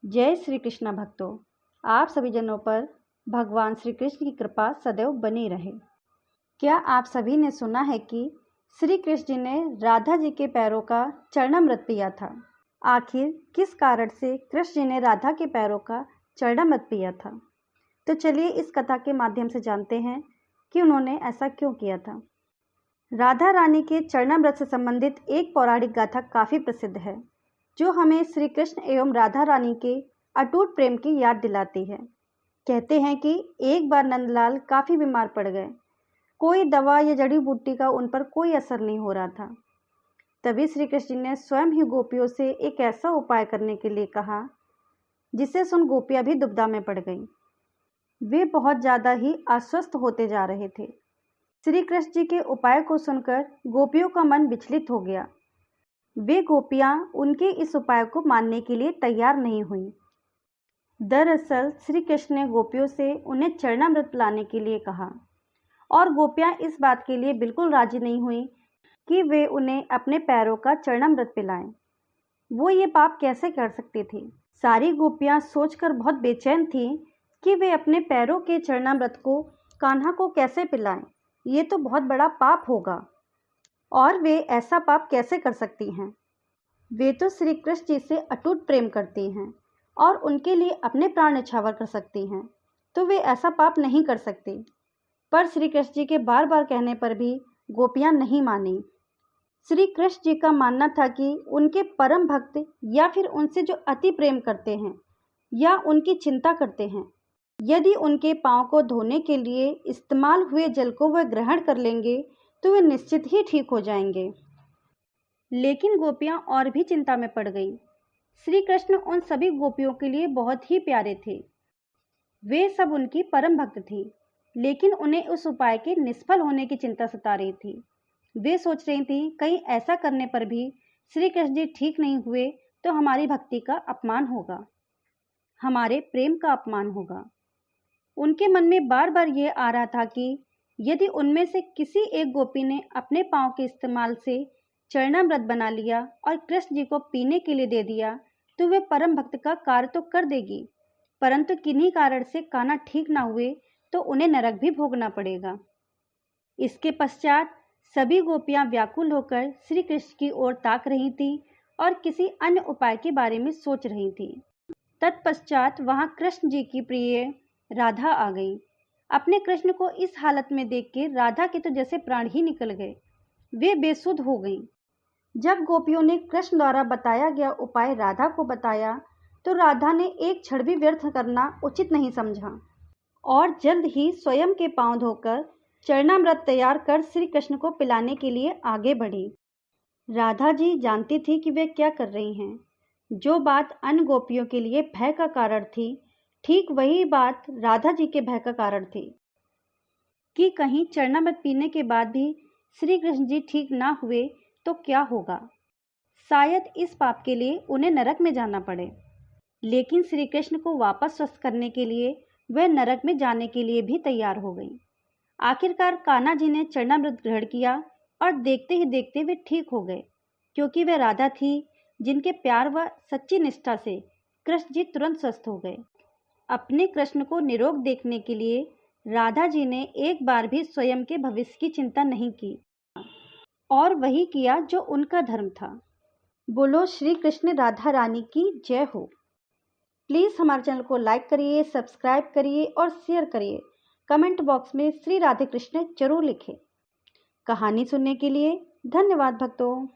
जय श्री कृष्ण भक्तों, आप सभी जनों पर भगवान श्री कृष्ण की कृपा सदैव बनी रहे। क्या आप सभी ने सुना है कि श्री कृष्ण जी ने राधा जी के पैरों का चरणामृत पिया था? आखिर किस कारण से कृष्ण जी ने राधा के पैरों का चरणामृत पिया था? तो चलिए इस कथा के माध्यम से जानते हैं कि उन्होंने ऐसा क्यों किया था। राधा रानी के चरणामृत से संबंधित एक पौराणिक गाथा काफ़ी प्रसिद्ध है, जो हमें श्री कृष्ण एवं राधा रानी के अटूट प्रेम की याद दिलाती है। कहते हैं कि एक बार नंदलाल काफ़ी बीमार पड़ गए। कोई दवा या जड़ी बूटी का उन पर कोई असर नहीं हो रहा था। तभी श्री कृष्ण जी ने स्वयं ही गोपियों से एक ऐसा उपाय करने के लिए कहा, जिसे सुन गोपियां भी दुविधा में पड़ गईं। वे बहुत ज़्यादा ही अस्वस्थ होते जा रहे थे। श्री कृष्ण जी के उपाय को सुनकर गोपियों का मन विचलित हो गया। वे गोपियां उनके इस उपाय को मानने के लिए तैयार नहीं हुईं। दरअसल श्री कृष्ण ने गोपियों से उन्हें चरणामृत पिलाने के लिए कहा और गोपियां इस बात के लिए बिल्कुल राजी नहीं हुई कि वे उन्हें अपने पैरों का चरणामृत पिलाएं। वो ये पाप कैसे कर सकती थी? सारी गोपियां सोचकर बहुत बेचैन थीं कि वे अपने पैरों के चरणामृत को कान्हा को कैसे पिलाएं। ये तो बहुत बड़ा पाप होगा और वे ऐसा पाप कैसे कर सकती हैं? वे तो श्री कृष्ण जी से अटूट प्रेम करती हैं और उनके लिए अपने प्राण न्यौछावर कर सकती हैं, तो वे ऐसा पाप नहीं कर सकती। पर श्री कृष्ण जी के बार बार कहने पर भी गोपियां नहीं मानी। श्री कृष्ण जी का मानना था कि उनके परम भक्त या फिर उनसे जो अति प्रेम करते हैं या उनकी चिंता करते हैं, यदि उनके पाँव को धोने के लिए इस्तेमाल हुए जल को वह ग्रहण कर लेंगे तो वे निश्चित ही ठीक हो जाएंगे। लेकिन गोपियां और भी चिंता में पड़ गईं। श्री कृष्ण उन सभी गोपियों के लिए बहुत ही प्यारे थे। वे सब उनकी परम भक्त थी, लेकिन उन्हें उस उपाय के निष्फल होने की चिंता सता रही थी। वे सोच रही थी, कहीं ऐसा करने पर भी श्री कृष्ण जी ठीक नहीं हुए तो हमारी भक्ति का अपमान होगा, हमारे प्रेम का अपमान होगा। उनके मन में बार बार ये आ रहा था कि यदि उनमें से किसी एक गोपी ने अपने पाँव के इस्तेमाल से चरणामृत बना लिया और कृष्ण जी को पीने के लिए दे दिया तो वे परम भक्त का कार्य तो कर देगी, परंतु किन्हीं कारण से कान्हा ठीक ना हुए तो उन्हें नरक भी भोगना पड़ेगा। इसके पश्चात सभी गोपियां व्याकुल होकर श्री कृष्ण की ओर ताक रही थी और किसी अन्य उपाय के बारे में सोच रही थी। तत्पश्चात वहां कृष्ण जी की प्रिय राधा आ गई। अपने कृष्ण को इस हालत में देख के राधा के तो जैसे प्राण ही निकल गए। वे बेसुध हो गईं। जब गोपियों ने कृष्ण द्वारा बताया गया उपाय राधा को बताया तो राधा ने एक क्षण भी व्यर्थ करना उचित नहीं समझा और जल्द ही स्वयं के पांव धोकर चरणामृत तैयार कर श्री कृष्ण को पिलाने के लिए आगे बढ़ी। राधा जी जानती थी कि वे क्या कर रही हैं। जो बात अन्य गोपियों के लिए भय का कारण थी, ठीक वही बात राधा जी के भय का कारण थी कि कहीं चरणामृत पीने के बाद भी श्री कृष्ण जी ठीक ना हुए तो क्या होगा। शायद इस पाप के लिए उन्हें नरक में जाना पड़े। लेकिन श्री कृष्ण को वापस स्वस्थ करने के लिए वह नरक में जाने के लिए भी तैयार हो गई। आखिरकार कान्हा जी ने चरणामृत ग्रहण किया और देखते ही देखते वे ठीक हो गए, क्योंकि वह राधा थी जिनके प्यार व सच्ची निष्ठा से कृष्ण जी तुरंत स्वस्थ हो गए। अपने कृष्ण को निरोग देखने के लिए राधा जी ने एक बार भी स्वयं के भविष्य की चिंता नहीं की और वही किया जो उनका धर्म था। बोलो श्री कृष्ण राधा रानी की जय हो। प्लीज़ हमारे चैनल को लाइक करिए, सब्सक्राइब करिए और शेयर करिए। कमेंट बॉक्स में श्री राधे कृष्ण जरूर लिखें। कहानी सुनने के लिए धन्यवाद भक्तों।